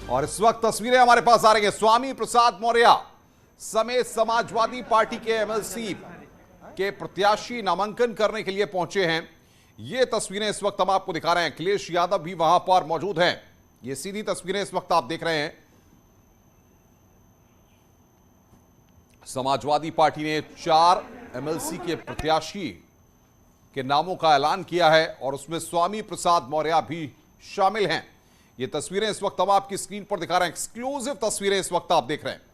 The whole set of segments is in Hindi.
और इस वक्त तस्वीरें हमारे पास आ रही है। स्वामी प्रसाद मौर्य समेत समाजवादी पार्टी के एमएलसी के प्रत्याशी नामांकन करने के लिए पहुंचे हैं। ये तस्वीरें इस वक्त हम आपको दिखा रहे हैं। अखिलेश यादव भी वहां पर मौजूद हैं। ये सीधी तस्वीरें इस वक्त आप देख रहे हैं। समाजवादी पार्टी ने 4 एमएलसी के प्रत्याशी के नामों का ऐलान किया है और उसमें स्वामी प्रसाद मौर्य भी शामिल हैं। ये तस्वीरें इस वक्त हम आपकी स्क्रीन पर दिखा रहे हैं। एक्सक्लूसिव तस्वीरें इस वक्त आप देख रहे हैं।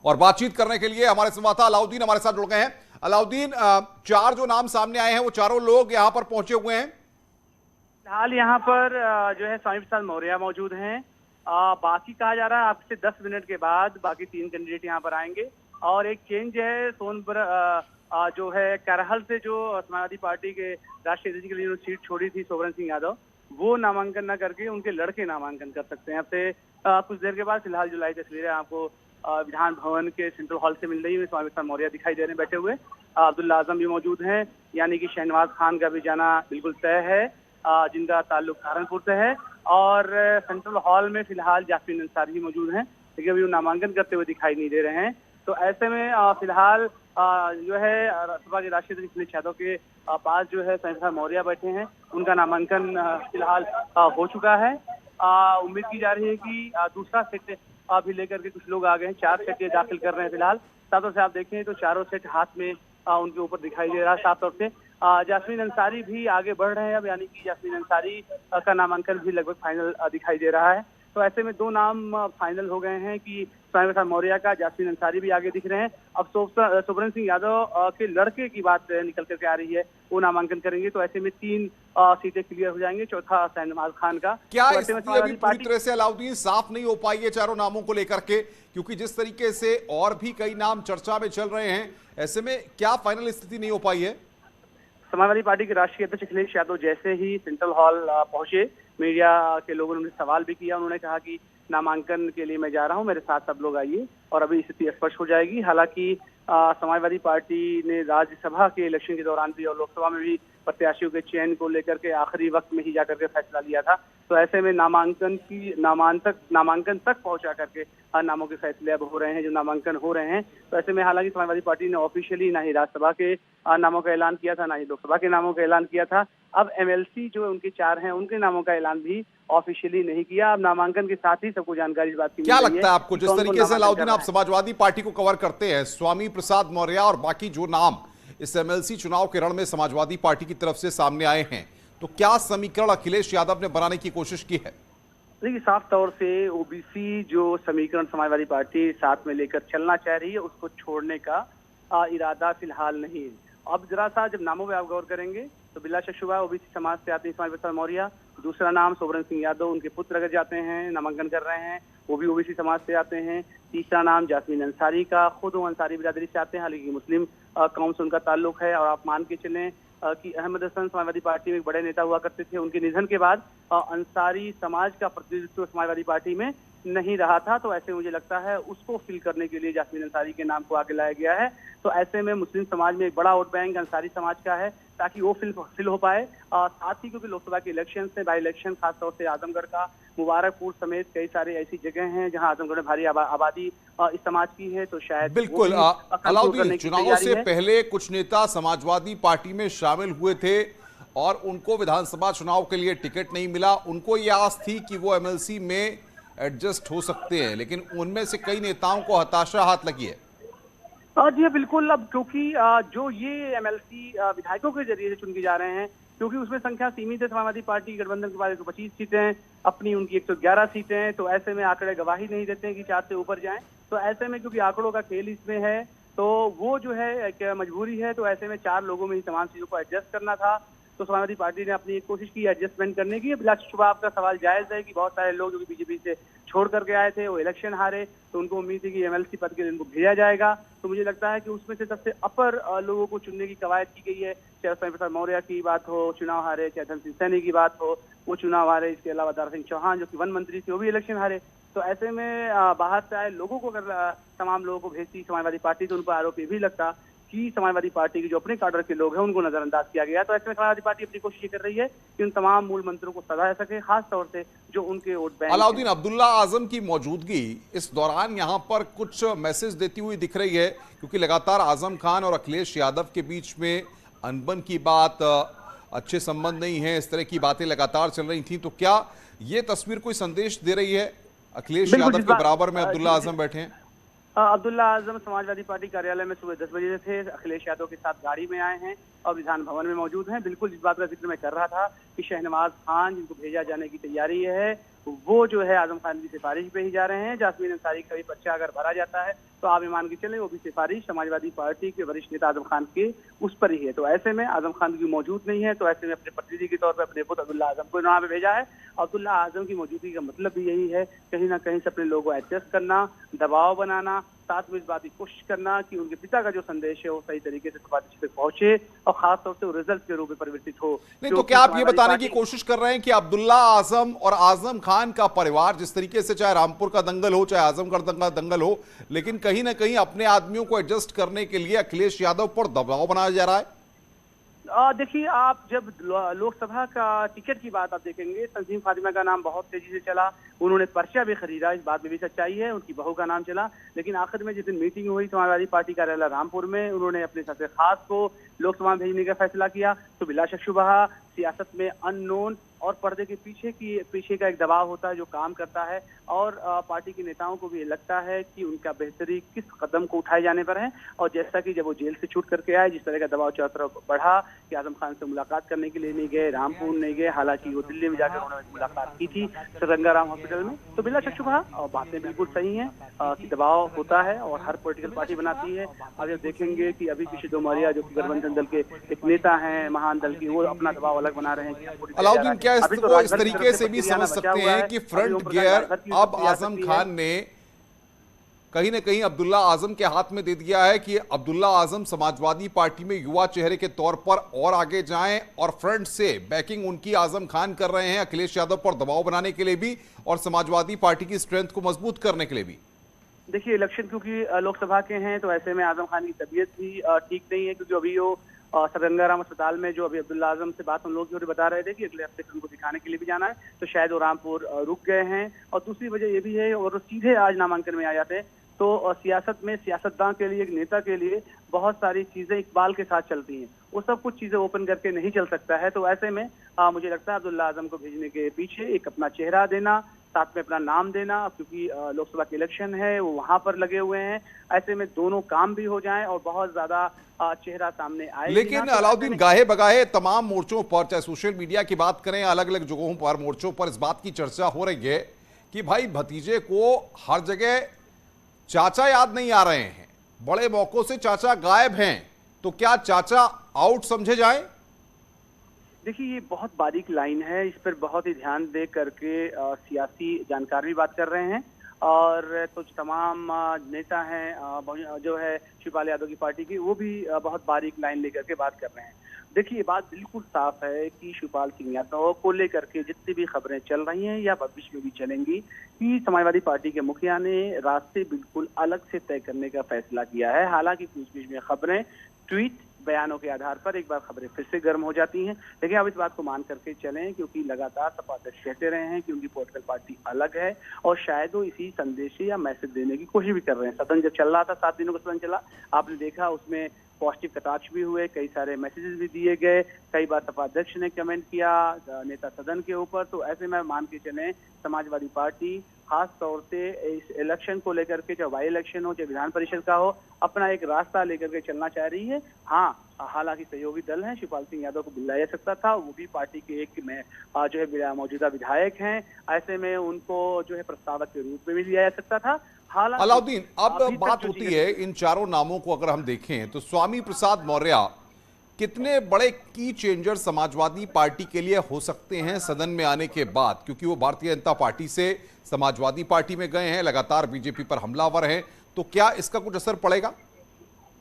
और बातचीत करने के लिए हमारे संवाददाता अलाउद्दीन हमारे साथ जुड़ गए हैं। अलाउद्दीन, 4 जो नाम सामने आए हैं वो चारों लोग यहां पर पहुंचे हुए हैं। फिलहाल यहाँ पर जो है स्वामी प्रसाद मौर्य मौजूद हैं। बाकी कहा जा रहा है आपसे 10 मिनट के बाद बाकी 3 कैंडिडेट यहाँ पर आएंगे। और एक चेंज है, सोनभद्र जो है करहल से जो समाजवादी पार्टी के राष्ट्रीय अध्यक्ष के लिए सीट छोड़ी थी सोवरन सिंह यादव, वो नामांकन न करके उनके लड़के नामांकन कर सकते हैं। अब से कुछ देर के बाद फिलहाल जो लाइव तस्वीरें आपको विधान भवन के सेंट्रल हॉल से मिल रही है, स्वामी प्रसाद मौर्य दिखाई दे रहे हैं बैठे हुए। अब्दुल्ला आजम भी मौजूद हैं, यानी कि शहनवाज खान का भी जाना बिल्कुल तय है, जिनका ताल्लुक सहारनपुर से है। और सेंट्रल हॉल में फिलहाल जासमीन अंसारी भी मौजूद हैं, लेकिन अभी वो नामांकन करते हुए दिखाई नहीं दे रहे हैं। तो ऐसे में फिलहाल जो है सपा के राष्ट्रीय अध्यक्ष अखिलेश यादव के पास जो है स्वामी प्रसाद मौर्य बैठे हैं, उनका नामांकन फिलहाल हो चुका है। उम्मीद की जा रही है कि दूसरा सेट अभी लेकर के कुछ लोग आ गए हैं। 4 सेट ये दाखिल कर रहे हैं फिलहाल। साफ तौर से आप देखें तो चारों सेट हाथ में उनके ऊपर दिखाई दे रहा है साफ तौर से। जासमीन अंसारी भी आगे बढ़ रहे हैं अब, यानी कि जासमीन अंसारी का नामांकन भी लगभग फाइनल दिखाई दे रहा है। तो ऐसे में 2 नाम फाइनल हो गए हैं कि स्वामी प्रसाद मौर्य का, जासमीन अंसारी भी आगे दिख रहे हैं। अब सोवरन सिंह यादव के लड़के की बात निकल करके आ रही है, वो नामांकन करेंगे। तो ऐसे में 3 सीटें क्लियर हो जाएंगे, चौथा शहनवाज खान का। क्या तो स्थिति अभी पूरी तरह से अलाउद्दीन साफ नहीं हो पाई है चारों नामों को लेकर के? क्योंकि जिस तरीके से और भी कई नाम चर्चा में चल रहे हैं, ऐसे में क्या फाइनल स्थिति नहीं हो पाई है? समाजवादी पार्टी के राष्ट्रीय अध्यक्ष अखिलेश यादव जैसे ही सेंट्रल हॉल पहुंचे, मीडिया के लोगों ने उन्हें सवाल भी किया। उन्होंने कहा कि नामांकन के लिए मैं जा रहा हूं, मेरे साथ सब लोग आइए और अभी स्थिति स्पष्ट हो जाएगी। हालांकि समाजवादी पार्टी ने राज्यसभा के इलेक्शन के दौरान भी और लोकसभा में भी प्रत्याशियों के चयन को लेकर के आखिरी वक्त में ही जाकर के फैसला लिया था। तो ऐसे में नामांकन तक पहुंचा करके नामों के फैसले अब हो रहे हैं, जो नामांकन हो रहे हैं। तो ऐसे में हालांकि समाजवादी पार्टी ने ऑफिशियली ना ही राज्यसभा के नामों का ऐलान किया था, ना ही लोकसभा के नामों का ऐलान किया था। अब एमएलसी जो उनके 4 हैं, उनके नामों का ऐलान भी ऑफिशियली नहीं किया। अब नामांकन के साथ ही सबको जानकारी इस बात की क्या लगता है आपको, जिस तरीके से अलाउद्दीन आप समाजवादी पार्टी को कवर करते हैं, स्वामी प्रसाद मौर्य और बाकी जो नाम इस एमएलसी चुनाव के रण में समाजवादी पार्टी की तरफ से सामने आए हैं, तो क्या समीकरण अखिलेश यादव ने बनाने की कोशिश की है? देखिए, साफ तौर से ओबीसी जो समीकरण समाजवादी पार्टी साथ में लेकर चलना चाह रही है, उसको छोड़ने का इरादा फिलहाल नहीं है। अब जरा सा जब नामों में आप गौर करेंगे तो बिला शक शुबा ओबीसी समाज से आते हैं स्वामी प्रसाद मौर्य। दूसरा नाम सोवरन सिंह यादव, उनके पुत्र अगर जाते हैं, नामांकन कर रहे हैं, वो भी ओबीसी समाज से आते हैं। तीसरा नाम जासमीन अंसारी का, खुद वो अंसारी बिरादरी से आते हैं, हालांकि मुस्लिम कौम से उनका ताल्लुक है। और आप मान के चलें कि अहमद हसन समाजवादी पार्टी में एक बड़े नेता हुआ करते थे, उनके निधन के बाद अंसारी समाज का प्रतिनिधित्व समाजवादी पार्टी में नहीं रहा था। तो ऐसे मुझे लगता है उसको फिल करने के लिए जासमीन अंसारी के नाम को आगे लाया गया है। तो ऐसे में मुस्लिम समाज में एक बड़ा वोट बैंक अंसारी समाज का है, ताकि वो फिल हो पाए। साथ ही क्योंकि लोकसभा के इलेक्शन से बाई इलेक्शन खासतौर से आजमगढ़ का, मुबारकपुर समेत कई सारे ऐसी जगह हैं जहां आजमगढ़ में भारी आबादी इस समाज की है, तो शायद बिल्कुल अलाउद्दीन, चुनाव से पहले कुछ नेता समाजवादी पार्टी में शामिल हुए थे और उनको विधानसभा चुनाव के लिए टिकट नहीं मिला। उनको ये आस थी कि वो एमएलसी में एडजस्ट हो सकते हैं, लेकिन उनमें से कई नेताओं को हताशा हाथ लगी है। जी बिल्कुल। अब क्योंकि जो ये एमएलसी विधायकों के जरिए से चुन के जा रहे हैं, क्योंकि उसमें संख्या सीमित है, समाजवादी पार्टी गठबंधन के बाद 125 सीटें, अपनी उनकी 111 सीटें हैं। तो ऐसे में आंकड़े गवाही नहीं देते हैं कि 4 से ऊपर जाएं। तो ऐसे में क्योंकि आंकड़ों का खेल इसमें है, तो वो जो है एक मजबूरी है। तो ऐसे में 4 लोगों में ही तमाम चीजों को एडजस्ट करना था। तो समाजवादी पार्टी ने अपनी एक कोशिश की एडजस्टमेंट करने की। बिला शुबा आपका सवाल जायज है कि बहुत सारे लोग जो बीजेपी से छोड़ करके आए थे, वो इलेक्शन हारे, तो उनको उम्मीद थी कि एमएलसी पद के लिए उनको भेजा जाएगा। तो मुझे लगता है कि उसमें से सबसे अपर लोगों को चुनने की कवायद की गई है। चाहे स्वामी प्रसाद मौर्य की बात हो, चुनाव हारे, चाहे धन सिंह सैनी की बात हो, वो चुनाव हारे। इसके अलावा दारा सिंह चौहान जो कि वन मंत्री थे, वो भी इलेक्शन हारे। तो ऐसे में बाहर से आए लोगों को अगर तमाम लोगों को भेजती समाजवादी पार्टी, तो उन पर आरोप ये भी लगता कि समाजवादी पार्टी के जो अपने काडर के लोग हैं उनको नजरअंदाज किया गया। तो ऐसे में समाजवादी पार्टी अपनी कोशिश ये कर रही है कि उन तमाम मूल मंत्रों को सजा सके, खास तौर से जो उनके वोट बैंक अलाउद्दीन अब्दुल्ला आजम की मौजूदगी इस दौरान यहां पर कुछ मैसेज देती हुई दिख रही है, क्योंकि लगातार आजम खान और अखिलेश यादव के बीच में अनबन की बात, अच्छे संबंध नहीं है, इस तरह की बातें लगातार चल रही थी। तो क्या ये तस्वीर कोई संदेश दे रही है? अखिलेश यादव के बराबर में अब्दुल्ला आजम बैठे हैं। अब्दुल्ला आजम समाजवादी पार्टी कार्यालय में सुबह 10 बजे थे, अखिलेश यादव के साथ गाड़ी में आए हैं और विधान भवन में मौजूद हैं। बिल्कुल जिस बात का जिक्र मैं कर रहा था कि शहनवाज खान जिनको भेजा जाने की तैयारी है, वो जो है आजम खान की सिफारिश पे ही जा रहे हैं। जासमीन अंसारी का भी पर्चा अगर भरा जाता है तो आप ईमान की चले वो भी सिफारिश समाजवादी पार्टी के वरिष्ठ नेता आजम खान के उस पर ही है। तो ऐसे में आजम खान की मौजूद नहीं है, तो ऐसे में अपने प्रतिनिधि के तौर पर अपने पुत्र अब्दुल्ला आजम को यहाँ पे भेजा है। अब्दुल्ला आजम की मौजूदगी का मतलब भी यही है, कहीं ना कहीं से अपने लोगों को एडजस्ट करना, दबाव बनाना, साथ में इस बात की कोशिश करना कि उनके पिता का जो संदेश है वो सही तरीके से समाज तक पहुंचे और खासतौर से वो रिजल्ट के रूप में परिवर्तित हो। नहीं तो क्या आप ये बताने की कोशिश कर रहे हैं कि अब्दुल्ला आजम और आजम खान का परिवार जिस तरीके से, चाहे रामपुर का दंगल हो चाहे आजमगढ़ का दंगल हो, लेकिन कहीं ना कहीं अपने आदमियों को एडजस्ट करने के लिए अखिलेश यादव पर दबाव बनाया जा रहा है? देखिए, आप जब लोकसभा का टिकट की बात आप देखेंगे, तंजीम फातिमा का नाम बहुत तेजी से चला, उन्होंने पर्चा भी खरीदा, इस बात में भी सच्चाई है, उनकी बहू का नाम चला। लेकिन आखिर में जिस दिन मीटिंग हुई समाजवादी पार्टी कार्यालय रामपुर में, उन्होंने अपने सबसे खास को लोकसभा में भेजने का फैसला किया। तो बिला शक शुबहा सियासत में अननोन और पर्दे के पीछे का एक दबाव होता है जो काम करता है, और पार्टी के नेताओं को भी ये लगता है कि उनका बेहतरी किस कदम को उठाए जाने पर है। और जैसा कि जब वो जेल से छूट करके आए, जिस तरह का दबाव चारों तरफ बढ़ा कि आजम खान से मुलाकात करने के लिए नहीं गए, रामपुर नहीं गए, हालांकि वो दिल्ली में जाकर उन्होंने मुलाकात की थी गंगाराम हॉस्पिटल में। तो बिला शक शुबहा और बातें बिल्कुल सही हैं कि दबाव होता है और हर पॉलिटिकल पार्टी बनाती है। अब जब देखेंगे कि अभी किशोर मौर्य जो कि गठबंधन दल के एक नेता हैं, महान दल की, वो अपना दबाव अलग बना रहे हैं। अलाउद्दीन, क्या इसको इस तरीके से भी समझ सकते हैं कि फ्रंट गियर अब आजम खान ने कहीं ना कहीं अब्दुल्ला आजम के हाथ में दे दिया है कि अब्दुल्ला आजम समाजवादी पार्टी में युवा चेहरे के तौर पर और आगे जाएं, और फ्रंट से बैकिंग उनकी आजम खान कर रहे हैं अखिलेश यादव पर दबाव बनाने के लिए भी और समाजवादी पार्टी की स्ट्रेंथ को मजबूत करने के लिए भी? देखिए, इलेक्शन क्योंकि लोकसभा के हैं, तो ऐसे में आजम खान की तबीयत भी ठीक नहीं है, क्योंकि अभी वो गंगाराम अस्पताल में जो अभी अब्दुल्ला आजम से बात हम लोग की बता रहे थे कि अगले हफ्ते उनको दिखाने के लिए भी जाना है, तो शायद वो रामपुर रुक गए हैं। और दूसरी वजह ये भी है, और सीधे आज नामांकन में आ जाते हैं तो सियासत में सियासतदान के लिए, एक नेता के लिए बहुत सारी चीजें इकबाल के साथ चलती हैं, वो सब कुछ चीजें ओपन करके नहीं चल सकता है। तो ऐसे में मुझे लगता है अब्दुल्ला आजम को भेजने के पीछे एक अपना चेहरा देना, साथ में अपना नाम देना, क्योंकि लोकसभा के इलेक्शन है, वो वहां पर लगे हुए हैं। ऐसे में दोनों काम भी हो जाएं और बहुत ज्यादा चेहरा सामने आए। लेकिन अलाउद्दीन, गाहे बगाहे तमाम मोर्चों पर, चाहे सोशल मीडिया की बात करें, अलग अलग जगहों पर मोर्चों पर इस बात की चर्चा हो रही है कि भाई भतीजे को हर जगह चाचा याद नहीं आ रहे हैं, बड़े मौकों से चाचा गायब हैं, तो क्या चाचा आउट समझे जाएं? देखिए, ये बहुत बारीक लाइन है, इस पर बहुत ही ध्यान दे करके सियासी जानकार भी बात कर रहे हैं, और कुछ तमाम नेता हैं जो है शिवपाल यादव की पार्टी की, वो भी बहुत बारीक लाइन लेकर के बात कर रहे हैं। देखिए, ये बात बिल्कुल साफ है कि शिवपाल सिंह यादव को लेकर के जितनी भी खबरें चल रही हैं या भविष्य में भी चलेंगी कि समाजवादी पार्टी के मुखिया ने रास्ते बिल्कुल अलग से तय करने का फैसला किया है। हालांकि बीच बीच में खबरें, ट्वीट, बयानों के आधार पर एक बार खबरें फिर से गर्म हो जाती हैं, लेकिन अब इस बात को मान करके चलें, क्योंकि लगातार सपा अध्यक्ष कहते रहे हैं कि उनकी पॉलिटिकल पार्टी अलग है और शायद वो इसी संदेश या मैसेज देने की कोशिश भी कर रहे हैं। सदन जब चल रहा था, 7 दिनों का सदन चला, आपने देखा उसमें पॉजिटिव कटाक्ष भी हुए, कई सारे मैसेजेस भी दिए गए, कई बार सपा अध्यक्ष ने कमेंट किया नेता सदन के ऊपर। तो ऐसे में मान के चलें समाजवादी पार्टी खास तौर से इस इलेक्शन को लेकर के, चाहे वाई इलेक्शन हो चाहे विधान परिषद का हो, अपना एक रास्ता लेकर के चलना चाह रही है। हाँ, हालांकि सहयोगी दल हैं, शिवपाल सिंह यादव को बुलाया जा सकता था, वो भी पार्टी के एक में जो है मौजूदा विधायक हैं, ऐसे में उनको जो है प्रस्तावक के रूप में भी लिया जा सकता था। अलाउद्दीन, अब बात होती है इन चारों नामों को अगर हम देखें तो स्वामी प्रसाद मौर्य कितने बड़े की चेंजर समाजवादी पार्टी के लिए हो सकते हैं सदन में आने के बाद, क्योंकि वो भारतीय जनता पार्टी से समाजवादी पार्टी में गए हैं, लगातार बीजेपी पर हमलावर हैं, तो क्या इसका कुछ असर पड़ेगा?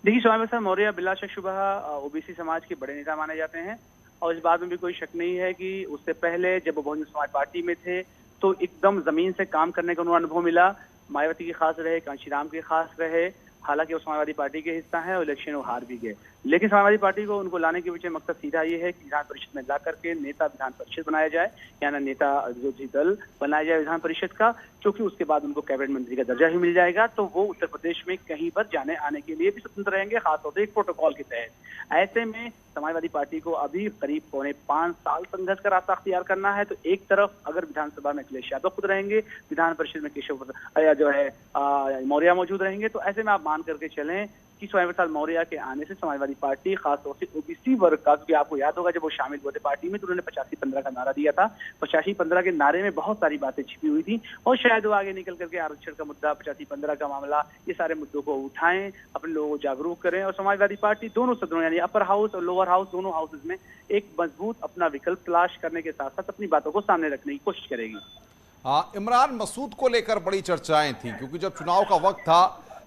देखिए, स्वामी प्रसाद मौर्य बिला शक शुबहा ओबीसी समाज के बड़े नेता माने जाते हैं, और इस बात में भी कोई शक नहीं है कि उससे पहले जब वो बहुजन समाज पार्टी में थे तो एकदम जमीन से काम करने का उन्हें अनुभव मिला। मायावती के खास रहे, कांशीराम के खास रहे, हालांकि वो समाजवादी पार्टी के हिस्सा है और इलेक्शन वो हार भी गए, लेकिन समाजवादी पार्टी को उनको लाने के पीछे मकसद सीधा ये है कि विधान परिषद में ला करके नेता विधान परिषद बनाया जाए, यानी नेता विरोधी दल बनाया जाए विधान परिषद का, क्योंकि उसके बाद उनको कैबिनेट मंत्री का दर्जा ही मिल जाएगा, तो वो उत्तर प्रदेश में कहीं पर जाने आने के लिए भी स्वतंत्र रहेंगे, खासतौर से एक प्रोटोकॉल के तहत। ऐसे में समाजवादी पार्टी को अभी करीब 4.5 साल संघर्ष का रास्ता अख्तियार करना है। तो एक तरफ अगर विधानसभा में अखिलेश यादव खुद रहेंगे, विधान परिषद में केशव जो है मौर्य मौजूद रहेंगे, तो ऐसे में आप मान करके चलें कि स्वामी प्रसाद मौर्य के आने से समाजवादी पार्टी खासतौर से ओबीसी वर्ग का, क्योंकि आपको याद होगा जब वो शामिल हुए थे पार्टी में तो उन्होंने 85-15 का नारा दिया था। 85-15 के नारे में बहुत सारी बातें छिपी हुई थी और शायद वो आगे निकल करके आरक्षण का मुद्दा, 85-15 का मामला, ये सारे मुद्दों को उठाएं, अपने लोगों को जागरूक करें और समाजवादी पार्टी दोनों सदनों यानी अपर हाउस और लोअर हाउस दोनों हाउसेज में एक मजबूत अपना विकल्प तलाश करने के साथ साथ अपनी बातों को सामने रखने की कोशिश करेगी। इमरान मसूद को लेकर बड़ी चर्चाएं थी, क्योंकि जब चुनाव का वक्त था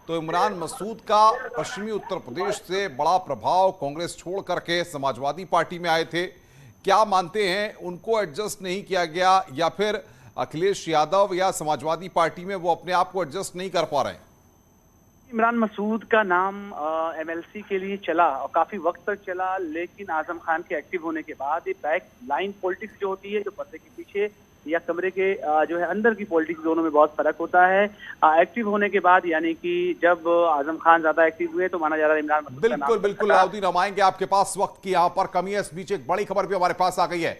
तो इमरान मसूद का पश्चिमी उत्तर प्रदेश से बड़ा प्रभाव, कांग्रेस छोड़ करके समाजवादी पार्टी में आए थे। क्या मानते हैं, उनको एडजस्ट नहीं किया गया या फिर अखिलेश यादव या समाजवादी पार्टी में वो अपने आप को एडजस्ट नहीं कर पा रहे हैं? इमरान मसूद का नाम एमएलसी के लिए चला और काफी वक्त तक चला, लेकिन आजम खान के एक्टिव होने के बाद ये बैक लाइन पॉलिटिक्स जो होती है, जो पर्दे के पीछे या कमरे के जो है अंदर की पॉलिटिक्स, दोनों में बहुत फर्क होता है। एक्टिव होने के बाद यानी कि जब आजम खान ज्यादा एक्टिव हुए तो माना जा रहा है इमरान मसूद बिल्कुल बिल्कुल अलाउद्दीन, हम आएंगे आपके पास, वक्त की यहाँ पर कमी है। इस बीच एक बड़ी खबर भी हमारे पास आ गई है।